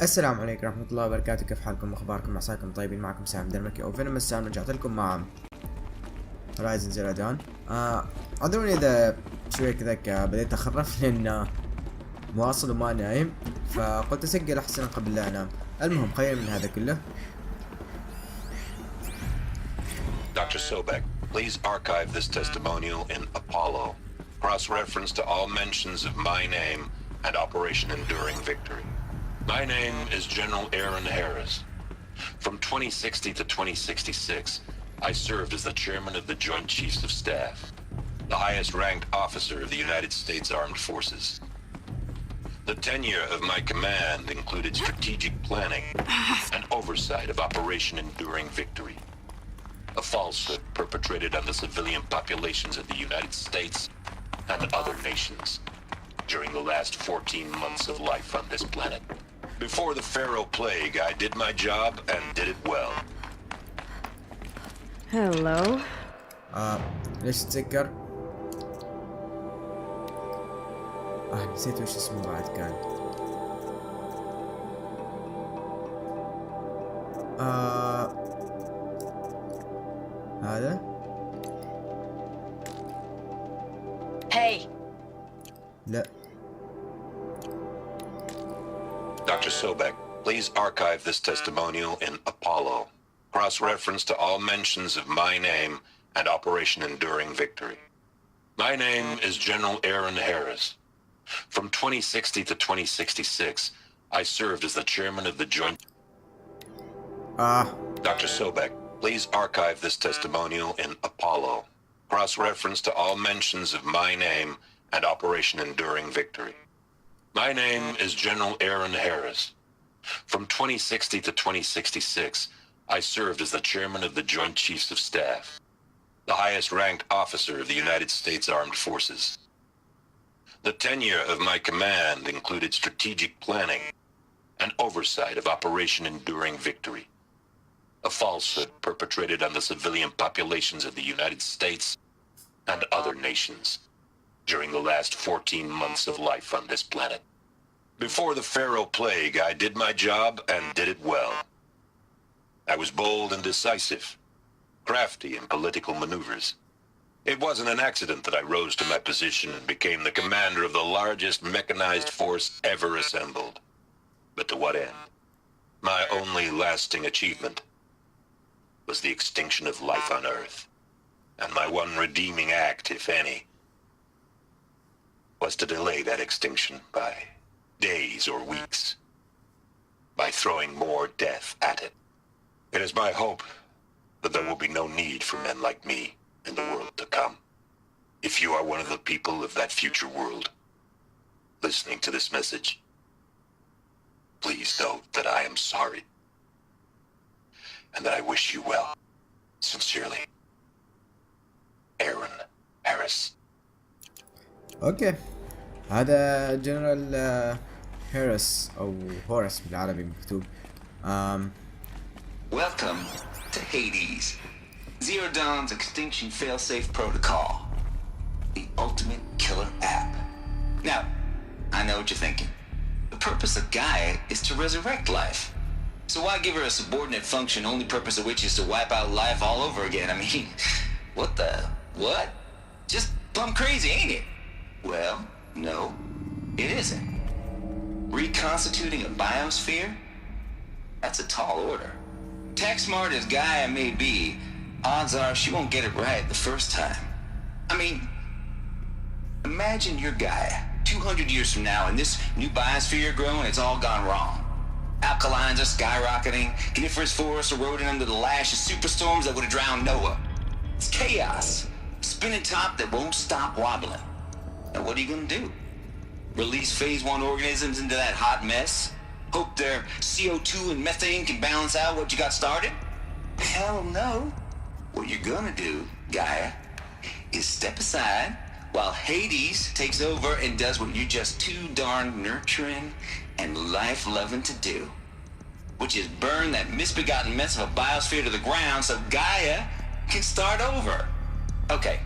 السلام عليكم ورحمة الله وبركاته. كيف حالكم واخباركم؟ عساكم طيبين. معكم سام درمكي او فيلم السام. رجعت لكم مع رايزن زيرو دون. اعذروني اذا شوي كذا بديت اخرف لان مواصل وما نايم، فقلت اسجل احسن قبل لا انام. المهم خير من هذا كله. Dr. Sobeck, please archive this testimonial in Apollo. Cross-reference to all mentions of my name and Operation Enduring Victory. My name is General Aaron Harris. From 2060 to 2066, I served as the chairman of the Joint Chiefs of Staff, the highest-ranked officer of the United States Armed Forces. The tenure of my command included strategic planning and oversight of Operation Enduring Victory, a falsehood perpetrated on the civilian populations of the United States and other nations during the last 14 months of life on this planet. Before the Pharaoh Plague, I did my job and did it well. Hello. ليش تتذكر؟ نسيت وش اسمه بعد كان. هذا؟ Hey. لا. Dr. Sobeck, please archive this testimonial in Apollo. Cross-reference to all mentions of my name and Operation Enduring Victory. My name is General Aaron Harris. From 2060 to 2066, I served as the chairman of the Joint... Dr. Sobeck, please archive this testimonial in Apollo. Cross-reference to all mentions of my name and Operation Enduring Victory. My name is General Aaron Harris. From 2060 to 2066, I served as the chairman of the Joint Chiefs of Staff, the highest-ranked officer of the United States Armed Forces. The tenure of my command included strategic planning and oversight of Operation Enduring Victory, a falsehood perpetrated on the civilian populations of the United States and other nations during the last 14 months of life on this planet. Before the Pharaoh Plague, I did my job and did it well. I was bold and decisive, crafty in political maneuvers. It wasn't an accident that I rose to my position and became the commander of the largest mechanized force ever assembled. But to what end? My only lasting achievement was the extinction of life on Earth. And my one redeeming act, if any, was to delay that extinction by days or weeks, by throwing more death at it. It is my hope that there will be no need for men like me in the world to come. If you are one of the people of that future world listening to this message, please know that I am sorry and that I wish you well. Sincerely, Aaron Harris. اوكي، هذا جنرال هيرس او هورس بالعربي مكتوب. Welcome to Hades, Zero Dawn's Extinction Failsafe Protocol, the ultimate killer app. Now, I know what you're thinking. The purpose of Gaia is to resurrect life. So why give her a subordinate function, only purpose of which is to wipe out life all over again? I mean, what? Just plumb crazy, ain't it? Well, no, it isn't. Reconstituting a biosphere? That's a tall order. Tax smart as Gaia may be, odds are she won't get it right the first time. I mean, imagine you're Gaia, 200 years from now, and this new biosphere you're growing, it's all gone wrong. Alkalines are skyrocketing, coniferous forests eroding under the lash of superstorms that would have drowned Noah. It's chaos, spinning top that won't stop wobbling. Now what are you gonna do? Release phase 1 organisms into that hot mess? Hope their CO2 and methane can balance out what you got started? Hell no. What you're gonna do, Gaia, is step aside while Hades takes over and does what you're just too darn nurturing and life-loving to do, which is burn that misbegotten mess of a biosphere to the ground so Gaia can start over. Okay,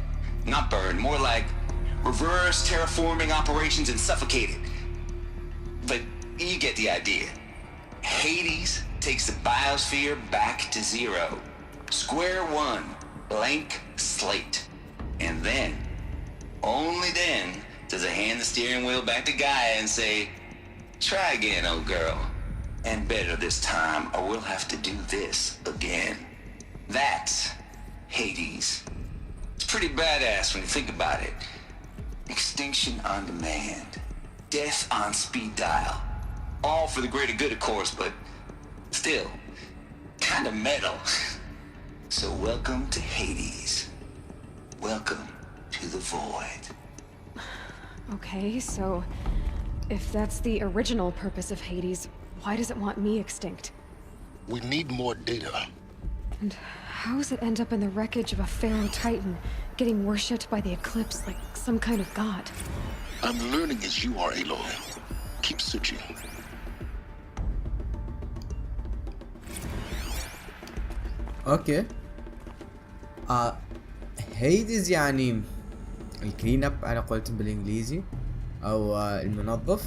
not burn, more like reverse terraforming operations and suffocate it. But you get the idea. Hades takes the biosphere back to zero. Square one, blank slate. And then, only then, does it hand the steering wheel back to Gaia and say, try again, old girl. And better this time, or we'll have to do this again. That's Hades. It's pretty badass when you think about it. Extinction on demand. Death on speed dial. All for the greater good, of course, but still, kind of metal. So welcome to Hades. Welcome to the void. Okay, so if that's the original purpose of Hades, why does it want me extinct? We need more data. And how does it end up in the wreckage of a pharaoh titan, getting worshipped by the Eclipse like some kind of god? I'm learning as you are, Aloy. Keep searching. اوكي. هيدز يعني الكلين اب على قولتهم بالانجليزي، او المنظف.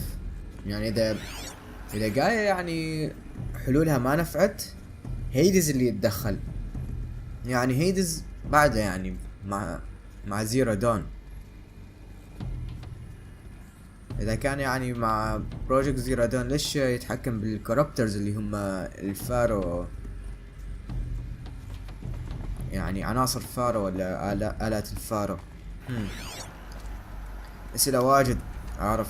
يعني اذا جاية يعني حلولها ما نفعت، هيدز اللي يتدخل. يعني هيدز بعده يعني مع زيرو دون. اذا كان يعني مع بروجكت زيرو دون، ليش يتحكم بالكوربترز اللي هم الفارو، يعني عناصر فارو ولا آلات الفارو؟ اسئلة واجد اعرف.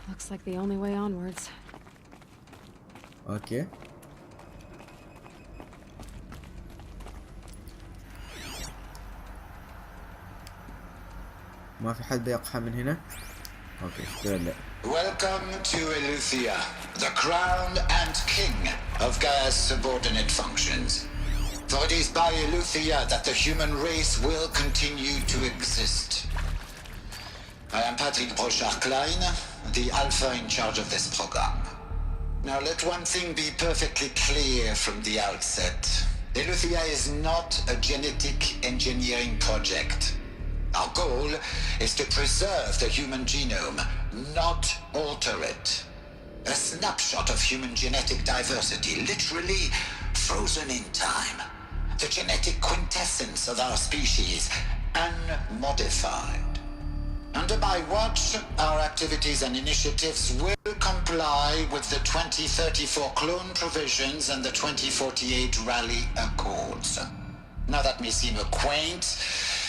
Looks like the only way onwards. اوكي. ما في حد يقحم من هنا؟ اوكي شكرا لك. Welcome to Eleuthia, the crown and king of Gaia's subordinate functions. For it is by Eleuthia that the human race will continue to exist. I am Patrick Brochard-Klein, the Alpha in charge of this program. Now let one thing be perfectly clear from the outset. Eleuthia is not a genetic engineering project. Our goal is to preserve the human genome, not alter it. A snapshot of human genetic diversity, literally frozen in time. The genetic quintessence of our species, unmodified. Under my watch, our activities and initiatives will comply with the 2034 clone provisions and the 2048 Rally Accords. Now that may seem a quaint,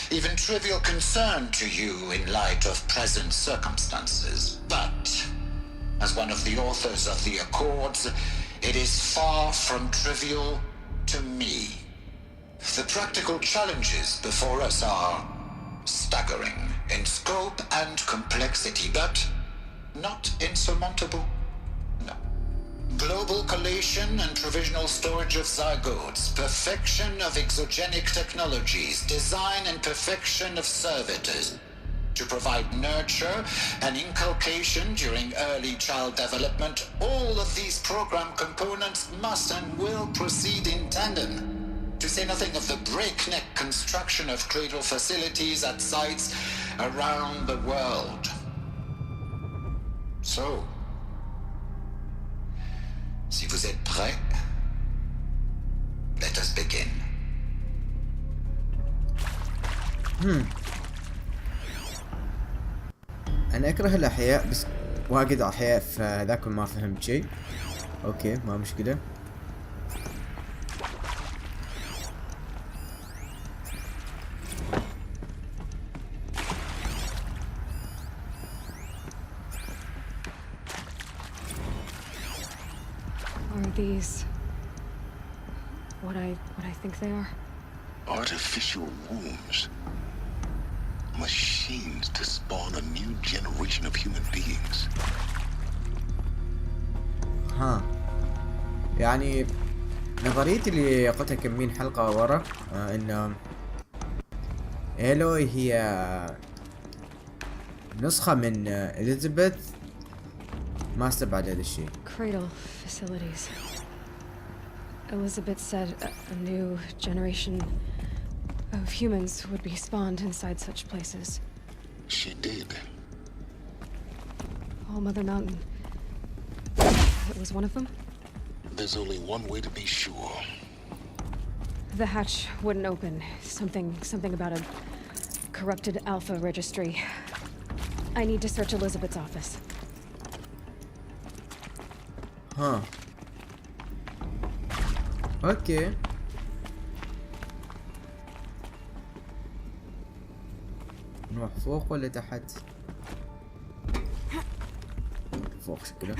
even trivial concern to you in light of present circumstances, but as one of the authors of the Accords, it is far from trivial to me. The practical challenges before us are staggering in scope and complexity, but not insurmountable. No. Global collation and provisional storage of zygotes, perfection of exogenic technologies, design and perfection of servitors to provide nurture and inculcation during early child development. All of these program components must and will proceed in tandem, to say nothing of the breakneck construction of cradle facilities at sites around the world. So, si vous êtes prêts, let us begin. انا اكره الاحياء، بس واجد احياء في ذاك ما فهمت شيء. اوكي ما مشكلة. Are these what I think they are? Artificial wombs. Machines to spawn a new generation of human beings. ها يعني نظريتي اللي قلتها كمين حلقة ورا، ان إيلوي هي نسخة من إليزابيث. ما استبعد هذا الشيء. Cradle facilities. Elizabeth said a new generation of humans would be spawned inside such places. She did. All Mother Mountain. It was one of them? There's only one way to be sure. The hatch wouldn't open. Something about a corrupted Alpha registry. I need to search Elizabeth's office. Huh. اوكي. نروح فوق ولا تحت؟ فوق شكله.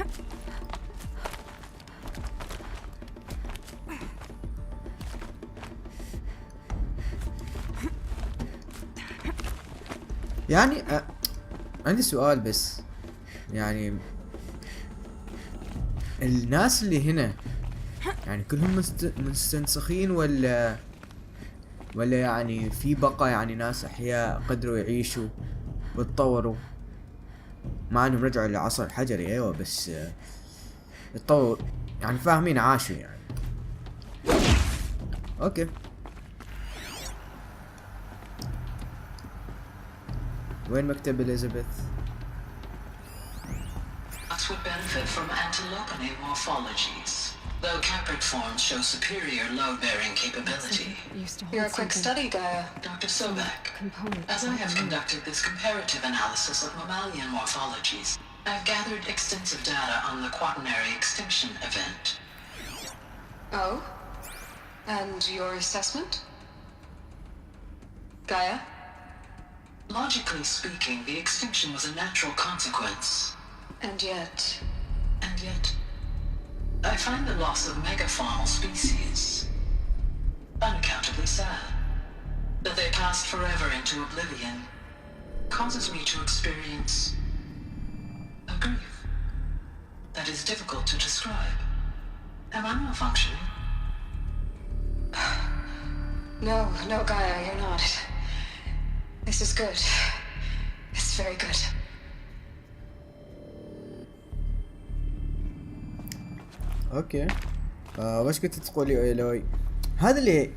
يعني عندي سؤال بس، يعني الناس اللي هنا يعني كلهم مستنسخين ولا يعني في بقى يعني ناس احياء قدروا يعيشوا ويتطوروا، مع انهم رجعوا للعصر الحجري ايوه، بس يتطور يعني فاهمين عاشوا يعني. اوكي. وين مكتب إليزابيث؟ Would benefit from antilopinate morphologies, though caprid forms show superior load-bearing capability. You're a quick study, Gaia. Dr. Soback, as I have conducted this comparative analysis of mammalian morphologies, I've gathered extensive data on the quaternary extinction event. Oh? And your assessment? Gaia? Logically speaking, the extinction was a natural consequence. And yet, I find the loss of megafaunal species unaccountably sad. That they passed forever into oblivion causes me to experience a grief that is difficult to describe. Am I malfunctioning? No, Gaia, you're not. This is good. It's very good. اوكي. وش كنت تقولي يا لوي؟ هذا اللي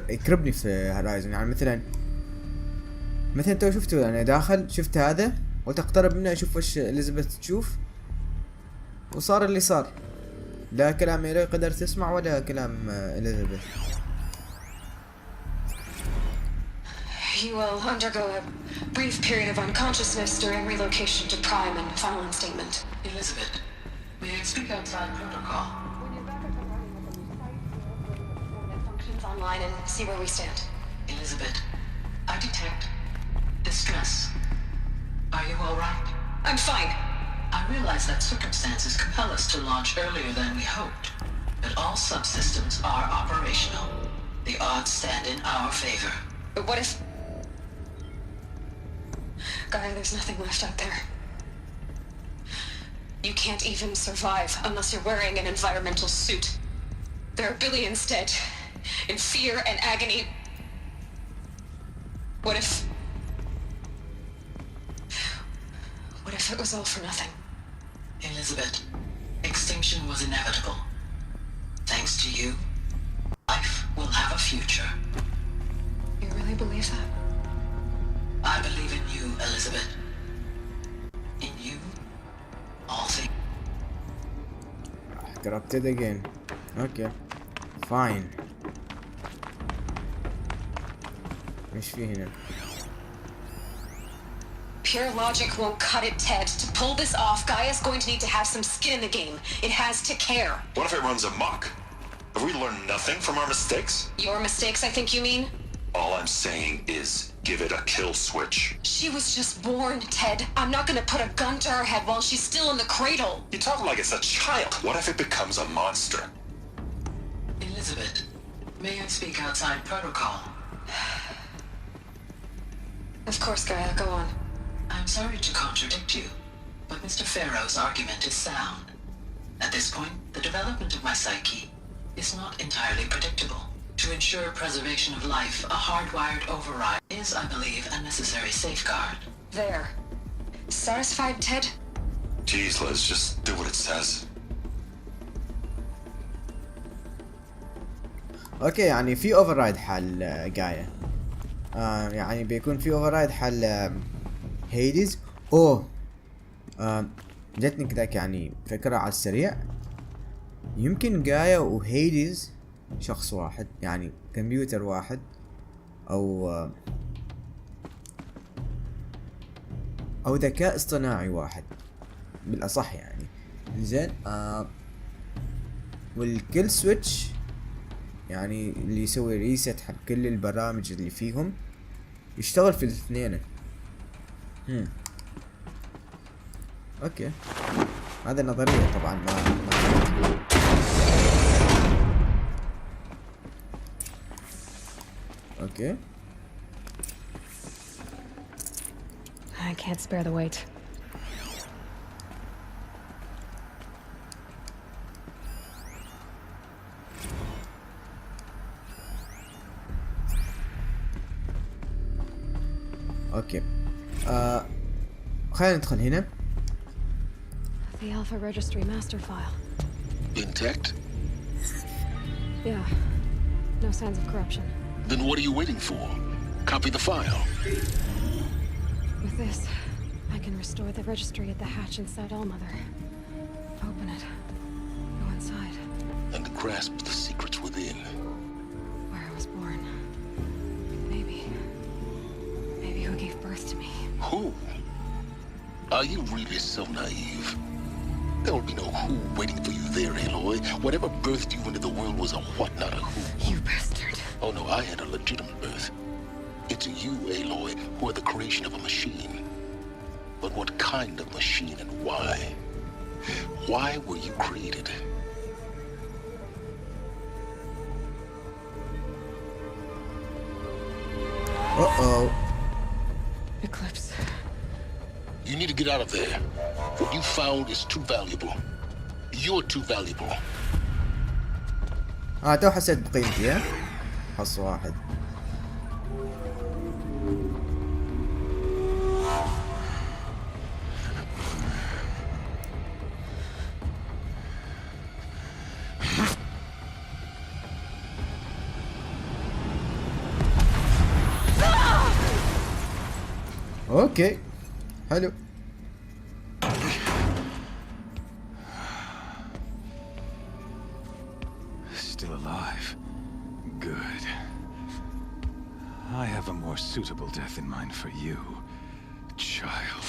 يكربني في هورايزن، يعني مثلا تو شفتوا انا داخل شفت هذا وتقترب منه اشوف وش اليزابيث تشوف، وصار اللي صار، لا كلام إيلوي قدرت تسمع ولا كلام اليزابيث. You will undergo a brief period of unconsciousness during relocation to Prime and final instatement. Elizabeth, may I speak outside protocol? When you're back up and running with the new site, functions online and see where we stand. Elizabeth, I detect distress. Are you all right? I'm fine. I realize that circumstances compel us to launch earlier than we hoped, but all subsystems are operational. The odds stand in our favor. But what if... Gaia, there's nothing left out there. You can't even survive unless you're wearing an environmental suit. There are billions dead, in fear and agony. What if it was all for nothing? Elizabeth, extinction was inevitable. Thanks to you, life will have a future. You really believe that? I believe in you, Elizabeth. In you, all things. Grabbed it again. Okay. Fine. مش في هنا. Pure logic won't cut it, Ted. To pull this off, Gaia's going to need to have some skin in the game. It has to care. What if it runs amok? Have we learned nothing from our mistakes? Your mistakes, I think you mean? All I'm saying is, give it a kill switch. She was just born, Ted. I'm not gonna put a gun to her head while she's still in the cradle. You talk like it's a child. What if it becomes a monster? Elizabeth, may I speak outside protocol? Of course, Gaia, go on. I'm sorry to contradict you, but Mr. Farrow's argument is sound. At this point, the development of my psyche is not entirely predictable. To ensure preservation of life, a hardwired override is, I believe, a necessary safeguard. There. Satisfied, Ted? Jeez, Liz, just do what it says. اوكي يعني في اوفر رايد حال جايا. يعني بيكون في اوفر رايد حال هيديز. اوه جتني كذاك يعني فكرة على السريع. يمكن جايا وهيديز شخص واحد، يعني كمبيوتر واحد او ذكاء اصطناعي واحد بالاصح يعني. زين والكل سويتش يعني اللي يسوي ريست حق كل البرامج اللي فيهم يشتغل في الاثنين. اوكي هذا نظرية طبعا ما اوكي. I can't spare the weight. اوكي خلينا ندخل هنا. The Alpha Registry master file. Intact? Yeah. No signs of corruption. Then what are you waiting for? Copy the file. With this, I can restore the registry at the hatch inside Allmother. Open it. Go inside. And grasp the secrets within. Where I was born. Maybe who gave birth to me. Who? Are you really so naive? There will be no who waiting for you there, Aloy. Whatever birthed you into the world was a what, not a who. You bastard. Oh no, I had a legitimate birth. It's you, Aloy, who are the creation of a machine. But what kind of machine and why? Why were you created? Uh-oh. Eclipse. You need to get out of there. What you found is too valuable. You're too valuable. تو حسيت بقيمتي. ها حص واحد. اوكي حلو. Still alive. Good. I have a more suitable death in mind for you, child.